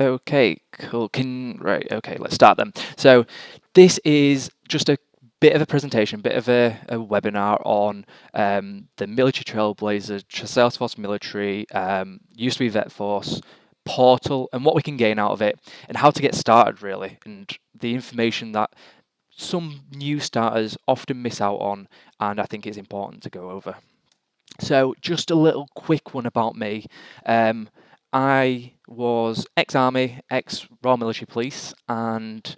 Okay, cool. Right, okay, let's start then. So this is just a bit of a presentation, bit of a webinar on the military trailblazer, Salesforce military, used to be VetForce portal, and what we can gain out of it, and how to get started really, and the information that some new starters often miss out on, and I think it's important to go over. So just a little quick one about me. I was ex-army, ex-Royal Military Police, and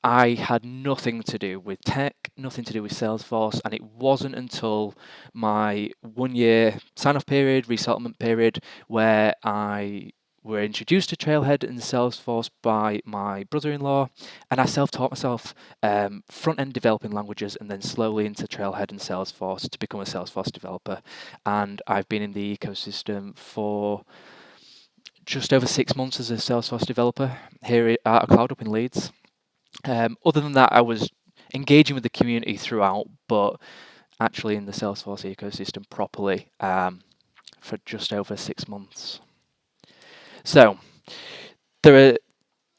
I had nothing to do with tech, nothing to do with Salesforce, and it wasn't until my 1 year sign-off period, resettlement period, where I were introduced to Trailhead and Salesforce by my brother-in-law, and I self-taught myself front-end developing languages, and then slowly into Trailhead and Salesforce to become a Salesforce developer. And I've been in the ecosystem for just over 6 months as a Salesforce developer here at Cloud up in Leeds. Other than that, I was engaging with the community throughout, but actually in the Salesforce ecosystem properly for just over 6 months. So there are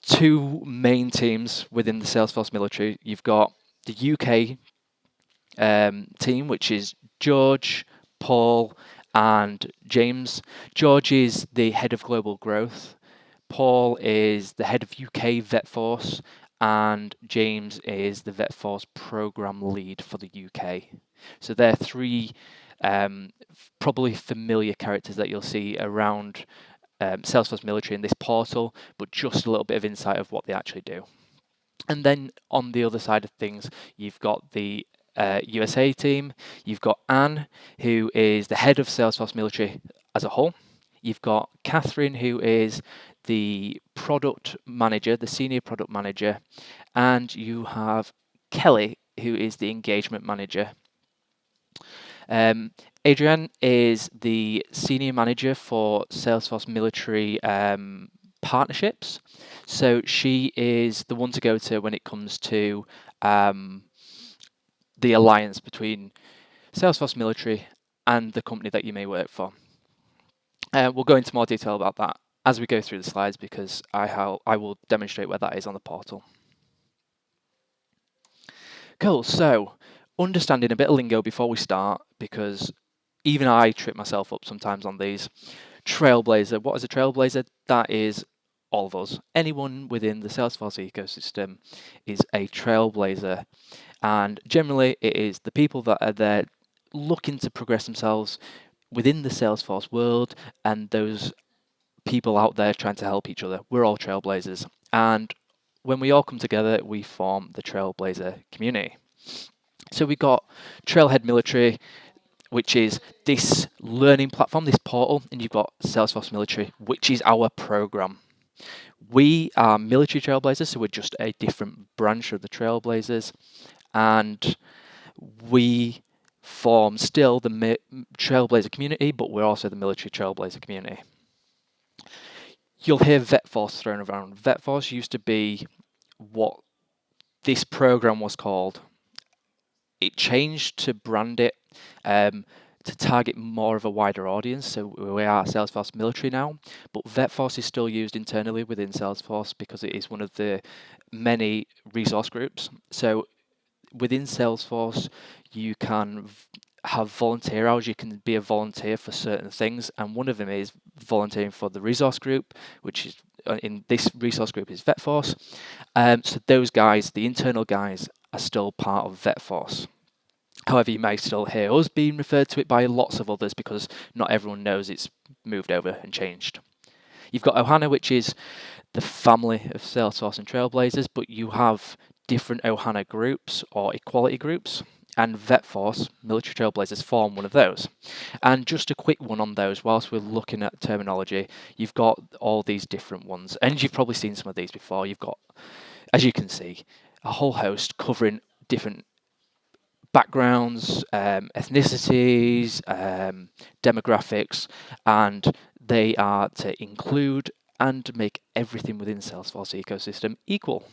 two main teams within the Salesforce military. You've got the UK team, which is George, Paul, and James. George is the head of global growth. Paul is the head of UK VetForce, and James is the VetForce program lead for the UK. So they're three probably familiar characters that you'll see around Salesforce military in this portal, but just a little bit of insight of what they actually do. And then on the other side of things, you've got the USA team. You've got Anne, who is the head of Salesforce military as a whole. You've got Catherine, who is the product manager, the senior product manager, and you have Kelly, who is the engagement manager. Adrienne is the senior manager for Salesforce military partnerships. So she is the one to go to when it comes to the alliance between Salesforce military and the company that you may work for. We'll go into more detail about that as we go through the slides because I will demonstrate where that is on the portal. Cool, so understanding a bit of lingo before we start, because even I trip myself up sometimes on these. Trailblazer, what is a trailblazer? That is all of us. Anyone within the Salesforce ecosystem is a trailblazer. And generally, it is the people that are there looking to progress themselves within the Salesforce world and those people out there trying to help each other. We're all trailblazers. And when we all come together, we form the Trailblazer community. So we've got Trailhead Military, which is this learning platform, this portal, and you've got Salesforce Military, which is our program. We are military trailblazers, so we're just a different branch of the trailblazers, and we form still the trailblazer community, but we're also the military trailblazer community. You'll hear VetForce thrown around. VetForce used to be what this program was called. It changed to brand it to target more of a wider audience. So we are Salesforce Military now, but VetForce is still used internally within Salesforce because it is one of the many resource groups. So within Salesforce, you can have volunteer hours. You can be a volunteer for certain things, and one of them is volunteering for the resource group, which is in this resource group is VetForce. So those guys, the internal guys, are still part of VetForce. However, you may still hear us being referred to it by lots of others because not everyone knows it's moved over and changed. You've got Ohana, which is the family of Salesforce and Trailblazers, but you have different Ohana groups or equality groups, and VetForce, Military Trailblazers, form one of those. And just a quick one on those, whilst we're looking at terminology, you've got all these different ones, and you've probably seen some of these before. You've got, as you can see, a whole host covering different backgrounds, ethnicities, demographics, and they are to include and make everything within Salesforce ecosystem equal.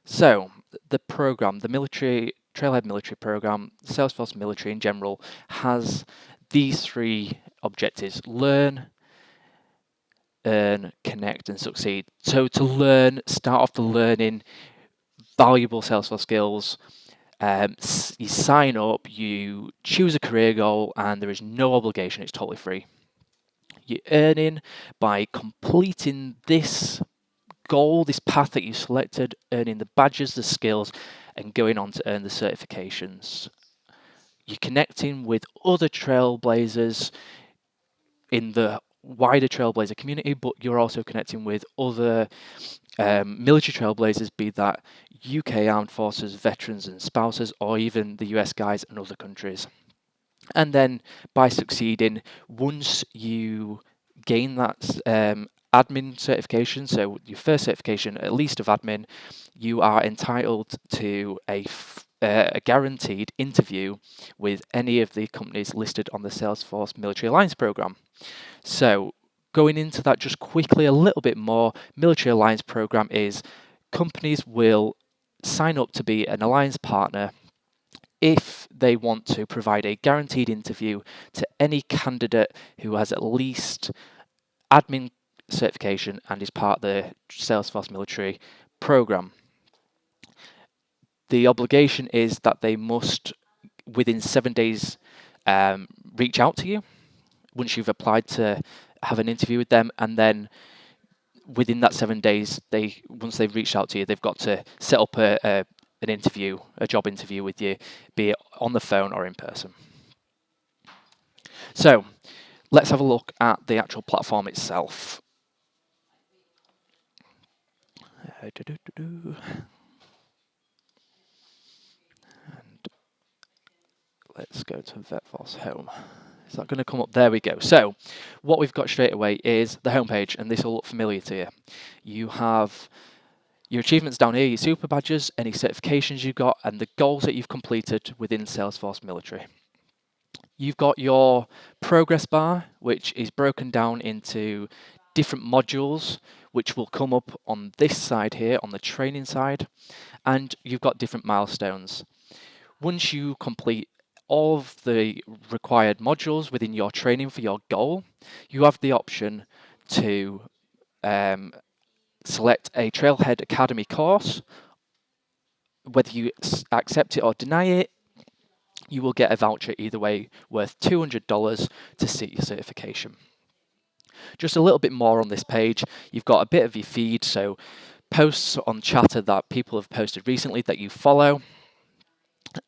So the program, the military Trailhead military program, Salesforce military in general, has these three objectives: learn, earn, connect, and succeed. So to learn, start off the learning valuable Salesforce skills. You sign up, you choose a career goal, and there is no obligation. It's totally free. You're earning by completing this goal, this path that you selected, earning the badges, the skills, and going on to earn the certifications. You're connecting with other trailblazers in the wider trailblazer community, but you're also connecting with other military trailblazers, be that UK armed forces, veterans and spouses, or even the US guys and other countries. And then by succeeding, once you gain that admin certification, so your first certification, at least of admin, you are entitled to a guaranteed interview with any of the companies listed on the Salesforce Military Alliance Program. So going into that just quickly a little bit more, Military Alliance Program is companies will sign up to be an alliance partner if they want to provide a guaranteed interview to any candidate who has at least admin certification and is part of the Salesforce military program. The obligation is that they must, within 7 days, reach out to you once you've applied to have an interview with them, and then within that 7 days, once they've reached out to you, they've got to set up an interview, a job interview with you, be it on the phone or in person. So let's have a look at the actual platform itself. And let's go to VetForce Home. Is that going to come up? There we go. So what we've got straight away is the homepage, and this will look familiar to you. You have your achievements down here, your super badges, any certifications you've got, and the goals that you've completed within Salesforce Military. You've got your progress bar, which is broken down into different modules, which will come up on this side here, on the training side, and you've got different milestones. Once you complete all of the required modules within your training for your goal, you have the option to select a Trailhead Academy course. Whether you accept it or deny it, you will get a voucher either way worth $200 to seek your certification. Just a little bit more on this page. You've got a bit of your feed, so posts on Chatter that people have posted recently that you follow.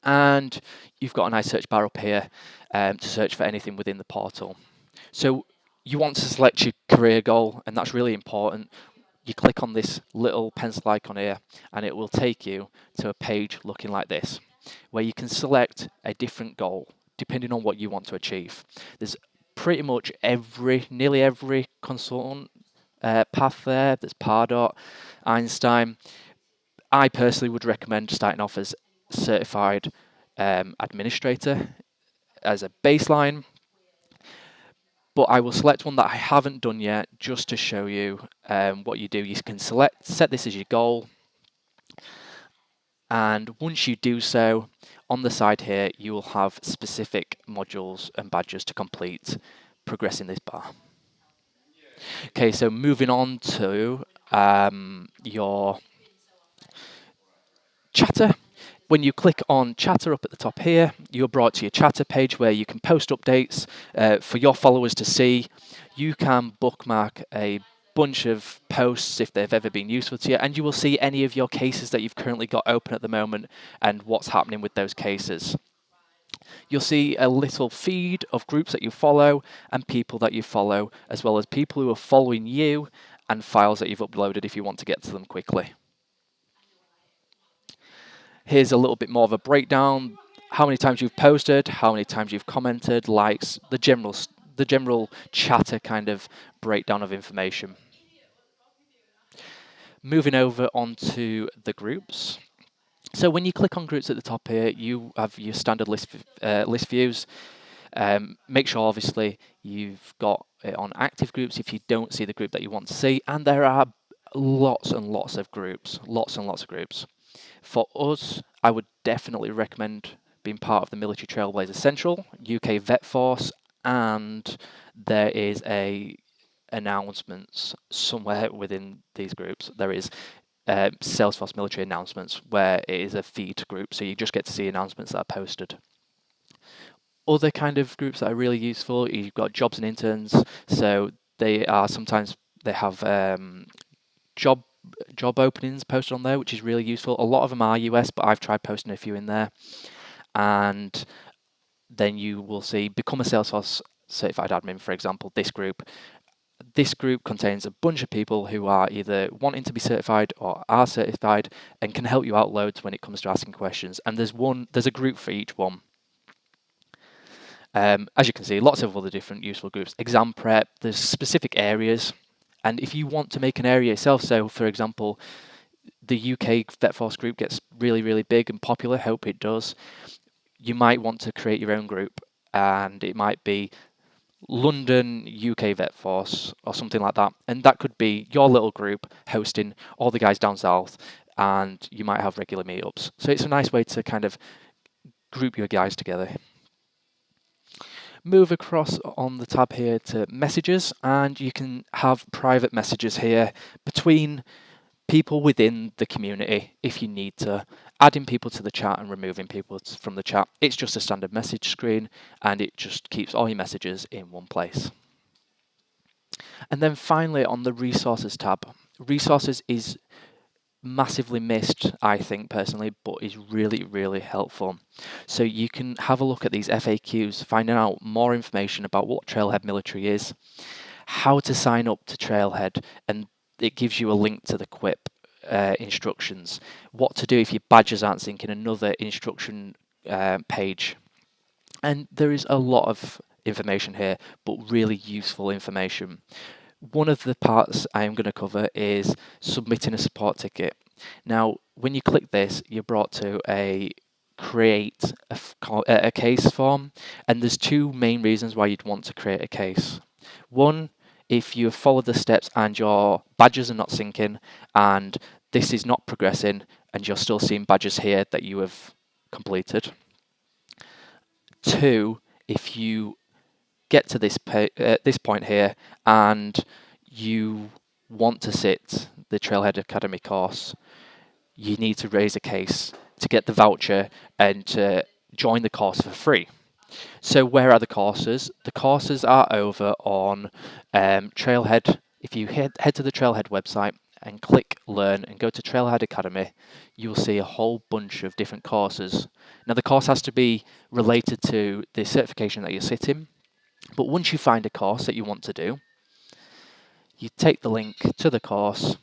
And you've got a nice search bar up here to search for anything within the portal. So you want to select your career goal, and that's really important. You click on this little pencil icon here, and it will take you to a page looking like this, where you can select a different goal depending on what you want to achieve. There's pretty much nearly every consultant path there. There's Pardot, Einstein. I personally would recommend starting off as certified administrator as a baseline, but I will select one that I haven't done yet just to show you what you do. You can set this as your goal, and once you do so, on the side here you will have specific modules and badges to complete, progressing this bar. Okay, so moving on to your Chatter. When you click on Chatter up at the top here, you're brought to your Chatter page where you can post updates for your followers to see. You can bookmark a bunch of posts if they've ever been useful to you, and you will see any of your cases that you've currently got open at the moment and what's happening with those cases. You'll see a little feed of groups that you follow and people that you follow, as well as people who are following you and files that you've uploaded if you want to get to them quickly. Here's a little bit more of a breakdown, how many times you've posted, how many times you've commented, likes, the general Chatter kind of breakdown of information. Moving over onto the groups. So when you click on groups at the top here, you have your standard list views. Make sure, obviously, you've got it on active groups if you don't see the group that you want to see. And there are lots and lots of groups, lots and lots of groups. For us, I would definitely recommend being part of the Military Trailblazer Central, UK Vet Force, and there is a announcements somewhere within these groups. There is Salesforce military announcements, where it is a feed group, so you just get to see announcements that are posted. Other kind of groups that are really useful, you've got jobs and interns. So they are sometimes they have job openings posted on there, which is really useful. A lot of them are US, but I've tried posting a few in there. And then you will see become a Salesforce certified admin, for example. This group contains a bunch of people who are either wanting to be certified or are certified and can help you out loads when it comes to asking questions. And there's a group for each one. As you can see, lots of other different useful groups. Exam prep, there's specific areas. And if you want to make an area yourself, so for example, the UK VetForce group gets really, really big and popular, hope it does, you might want to create your own group. And it might be London UK VetForce or something like that. And that could be your little group hosting all the guys down south, and you might have regular meetups. So it's a nice way to kind of group your guys together. Move across on the tab here to messages, and you can have private messages here between people within the community if you need to, adding people to the chat and removing people from the chat. It's just a standard message screen, and it just keeps all your messages in one place. And then finally on the resources tab, resources is massively missed, I think personally, but is really, really helpful. So you can have a look at these FAQs, finding out more information about what Trailhead Military is, how to sign up to Trailhead, and it gives you a link to the Quip instructions, what to do if your badges aren't syncing, another instruction page. And there is a lot of information here, but really useful information. One of the parts I am going to cover is submitting a support ticket. Now, when you click this, you're brought to a create a case form, and there's two main reasons why you'd want to create a case. One, if you have followed the steps and your badges are not syncing, and this is not progressing, and you're still seeing badges here that you have completed. Two, if you get to this point here and you want to sit the Trailhead Academy course, you need to raise a case to get the voucher and to join the course for free. So where are the courses? The courses are over on Trailhead. If you head to the Trailhead website and click Learn and go to Trailhead Academy, you will see a whole bunch of different courses. Now the course has to be related to the certification that you're sitting, but once you find a course that you want to do, you take the link to the course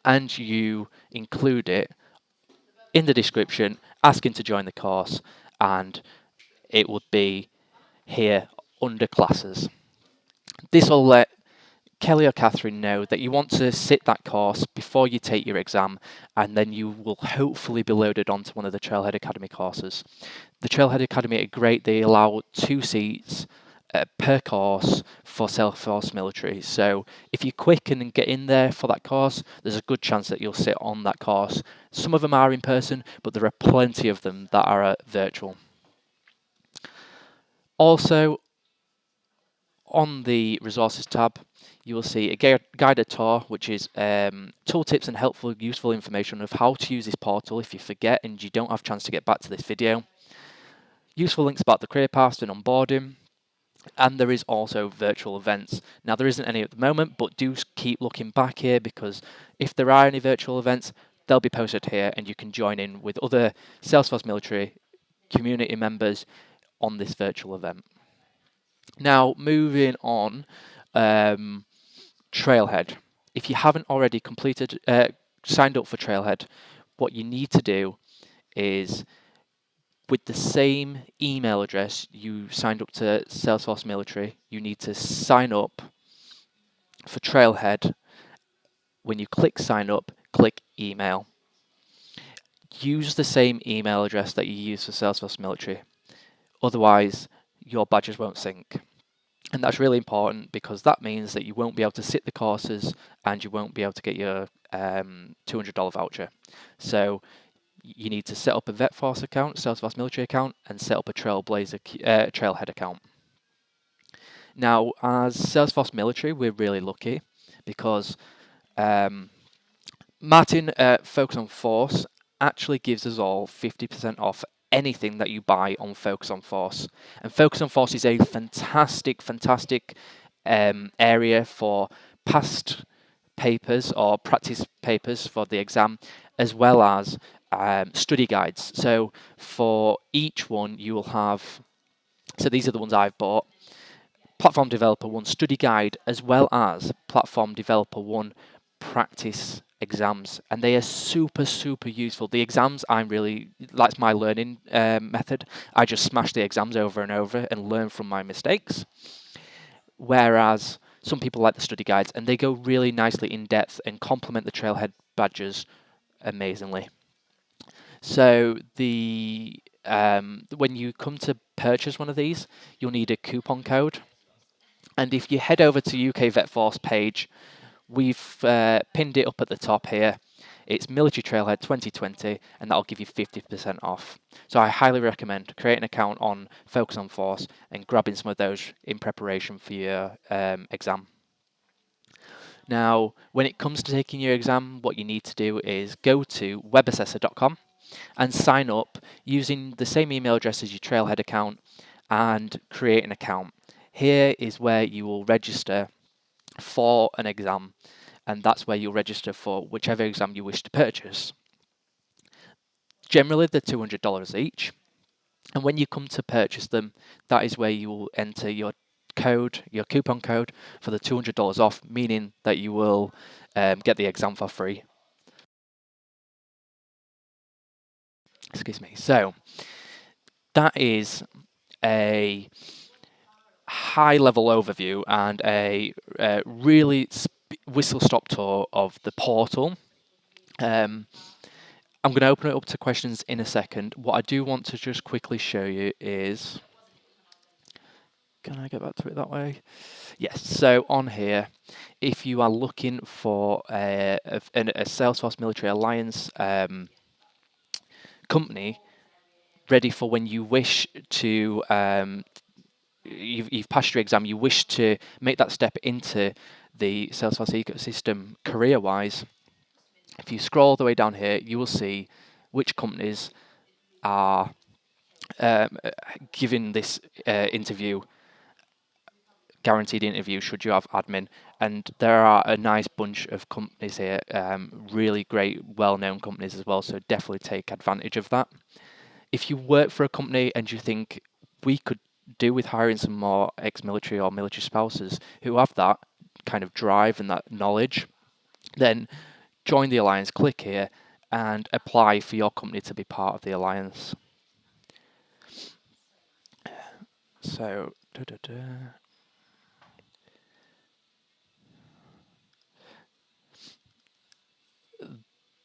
and you include it in the description, asking to join the course, and it would be here under classes. This will let Kelly or Catherine know that you want to sit that course before you take your exam, and then you will hopefully be loaded onto one of the Trailhead Academy courses. The Trailhead Academy are great. They allow 2 seats per course for Salesforce military. So if you're quick and get in there for that course, there's a good chance that you'll sit on that course. Some of them are in person, but there are plenty of them that are virtual. Also, on the resources tab, you will see a guided tour, which is tooltips and helpful, useful information of how to use this portal if you forget and you don't have a chance to get back to this video. Useful links about the career path and onboarding. And there is also virtual events. Now, there isn't any at the moment, but do keep looking back here, because if there are any virtual events, they'll be posted here and you can join in with other Salesforce military community members on this virtual event. Now, moving on, Trailhead. If you haven't already signed up for Trailhead, what you need to do is, with the same email address you signed up to Salesforce Military, you need to sign up for Trailhead. When you click sign up, click email. Use the same email address that you use for Salesforce Military. Otherwise, your badges won't sync. And that's really important, because that means that you won't be able to sit the courses and you won't be able to get your $200 voucher. So you need to set up a VetForce account, Salesforce military account, and set up a Trailhead account. Now, as Salesforce Military, we're really lucky because um, Martin Focus on Force actually gives us all 50% off anything that you buy on Focus on Force. And Focus on Force is a fantastic area for past papers or practice papers for the exam, as well as study guides. So for each one, you will have. So these are the ones I've bought. Platform Developer 1 study guide, as well as Platform Developer 1 practice exams, and they are super useful. The exams, I'm really, that's my learning method. I just smash the exams over and over and learn from my mistakes, whereas some people like the study guides, and they go really nicely in depth and complement the trailhead badges amazingly. So the when you come to purchase one of these, you'll need a coupon code. And if you head over to UK Vet Force page, we've pinned it up at the top here. It's Military Trailhead 2020, and that'll give you 50% off. So I highly recommend creating an account on Focus on Force and grabbing some of those in preparation for your exam. Now, when it comes to taking your exam, what you need to do is go to webassessor.com and sign up using the same email address as your Trailhead account and create an account. Here is where you will register for an exam, and that's where you'll register for whichever exam you wish to purchase. Generally, they're $200 each, and when you come to purchase them, that is where you will enter your code, your coupon code for the $200 off, meaning that you will get the exam for free. Excuse me. So that is a high level overview and a really whistle stop tour of the portal. I'm going to open it up to questions in a second. What I do want to just quickly show you is, can I get back to it that way? Yes, so on here, if you are looking for a Salesforce Military Alliance company ready for when you wish to, you've passed your exam, you wish to make that step into the Salesforce ecosystem career-wise, if you scroll all the way down here, you will see which companies are giving this interview, guaranteed interview, should you have admin. And there are a nice bunch of companies here, really great, well-known companies as well, so definitely take advantage of that. If you work for a company and you think we could do with hiring some more ex-military or military spouses who have that kind of drive and that knowledge, then join the alliance, click here, and apply for your company to be part of the alliance. So,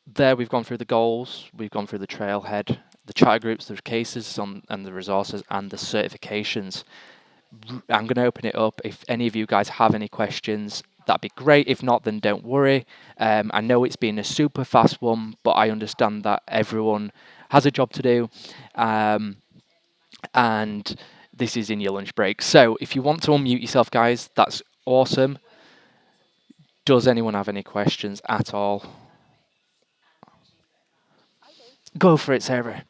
there we've gone through the goals, we've gone through the trailhead, the charter groups, the cases on, and the resources, and the certifications. I'm going to open it up. If any of you guys have any questions, that'd be great. If not, then don't worry. I know it's been a super fast one, but I understand that everyone has a job to do. And this is in your lunch break. So if you want to unmute yourself, guys, that's awesome. Does anyone have any questions at all? Go for it, Sarah.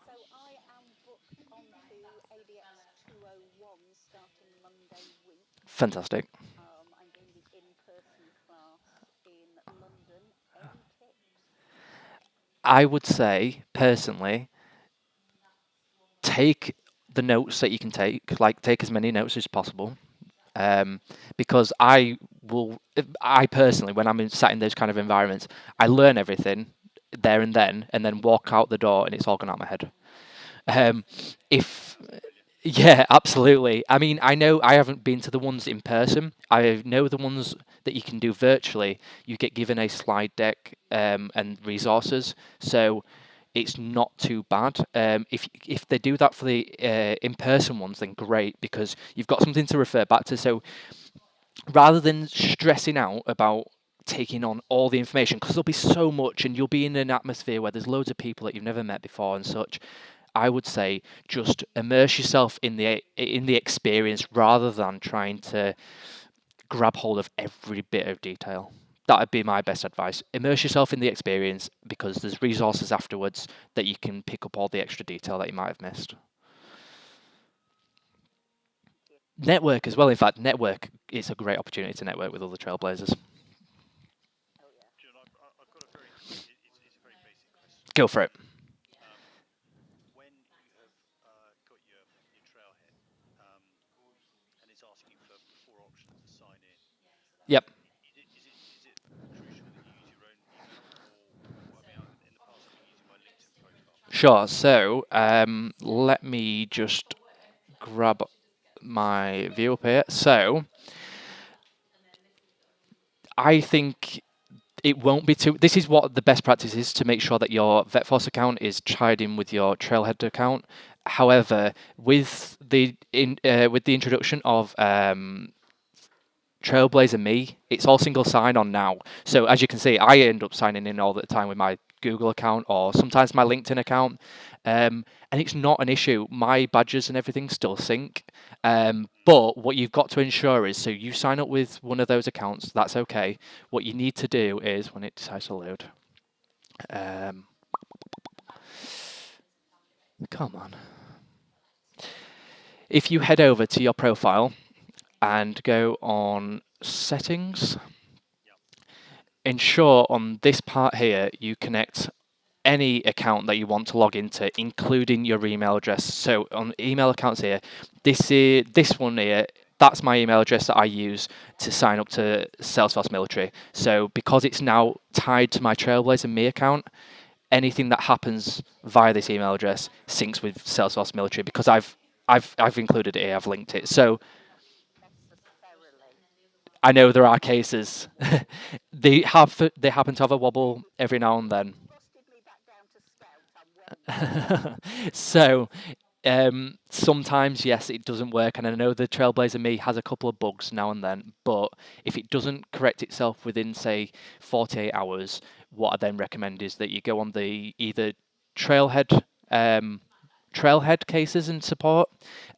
So I am booked onto ABX 201 starting Monday week. Fantastic. I'm doing the in-person class in London. Any tips? I would say, personally, take the notes that you can take, like take as many notes as possible. Because I personally, when I'm sat in those kind of environments, I learn everything there and then walk out the door and it's all gone out my head. Um, if Yeah, absolutely. I mean, I know I haven't been to the ones in person. I know the ones that you can do virtually. You get given a slide deck and resources, so it's not too bad. If they do that for the in-person ones, then great because you've got something to refer back to. So rather than stressing out about taking on all the information, because there'll be so much, and you'll be in an atmosphere where there's loads of people that you've never met before and such. I would say just immerse yourself in the experience rather than trying to grab hold of every bit of detail. That would be my best advice. Immerse yourself in the experience because there's resources afterwards that you can pick up all the extra detail that you might have missed. Yeah. Network as well. In fact, network is a great opportunity to network with other trailblazers. Oh yeah. John, I've got a very, it's a very basic question. Go for it. Um, when you have got your trailhead, um, and it's asking for four options to sign in, Yep. is it crucial that you use your own email, or I mean, in the past I've been using my LinkedIn profile. Sure. So let me just grab my view up here. So I think it won't be too. This is what the best practice is to make sure that your VetForce account is tied in with your Trailhead account. However, with the introduction of Trailblazer Me, it's all single sign on now. So as you can see, I end up signing in all the time with my Google account or sometimes my LinkedIn account. And it's not an issue. My badges and everything still sync. But what you've got to ensure is so you sign up with one of those accounts, that's okay. What you need to do is when it decides to load, um, come on. If you head over to your profile and go on settings, Yeah. ensure on this part here you connect any account that you want to log into, including your email address. So on email accounts here, this one here, that's my email address that I use to sign up to Salesforce Military. So because it's now tied to my Trailblazer Me account, anything that happens via this email address syncs with Salesforce Military because I've included it here, I've linked it. So Necessarily. I know there are cases. They happen to have a wobble every now and then. Busted me back down to scout. I'm well pleased. So sometimes yes it doesn't work, and I know the Trailblazer Me has a couple of bugs now and then, but if it doesn't correct itself within say 48 hours, what I then recommend is that you go on the either trailhead um, trailhead cases and support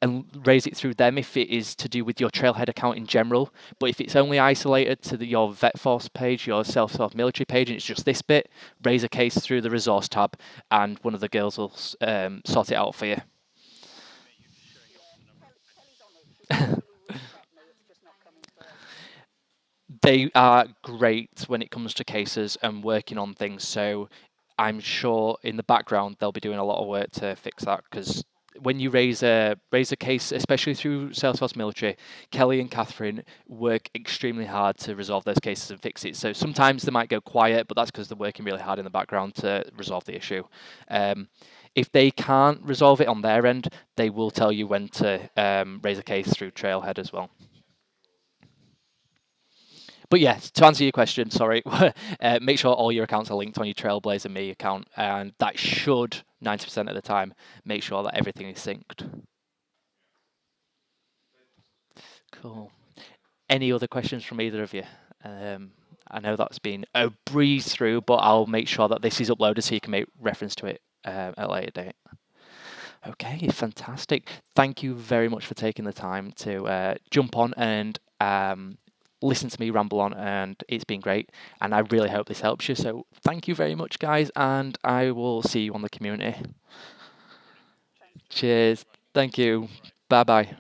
and raise it through them if it is to do with your trailhead account in general. But if it's only isolated to your VetForce page, your self military page, and it's just this bit, raise a case through the resource tab, and one of the girls will sort it out for you. Mate, you're just showing off Yeah, the number of Kelly's on it. She's actually reset me. It's just not coming through. They are great when it comes to cases and working on things. So I'm sure in the background they'll be doing a lot of work to fix that because when you raise a case, especially through Salesforce Military, Kelly and Catherine work extremely hard to resolve those cases and fix it. So sometimes they might go quiet, but that's because they're working really hard in the background to resolve the issue. Um, if they can't resolve it on their end, they will tell you when to raise a case through Trailhead as well. But yes, to answer your question, sorry, make sure all your accounts are linked on your Trailblazer Me account, and that should 90% of the time make sure that everything is synced. Cool. Any other questions from either of you? Um, I know that's been a breeze through, but I'll make sure that this is uploaded so you can make reference to it at a later date. Okay, fantastic. Thank you very much for taking the time to jump on and listen to me ramble on, and it's been great. And I really hope this helps you. So thank you very much, guys, and I will see you on the community. brilliant. Cheers. Thank you. Thank you Cheers. very much. Thank you. Right. Bye bye.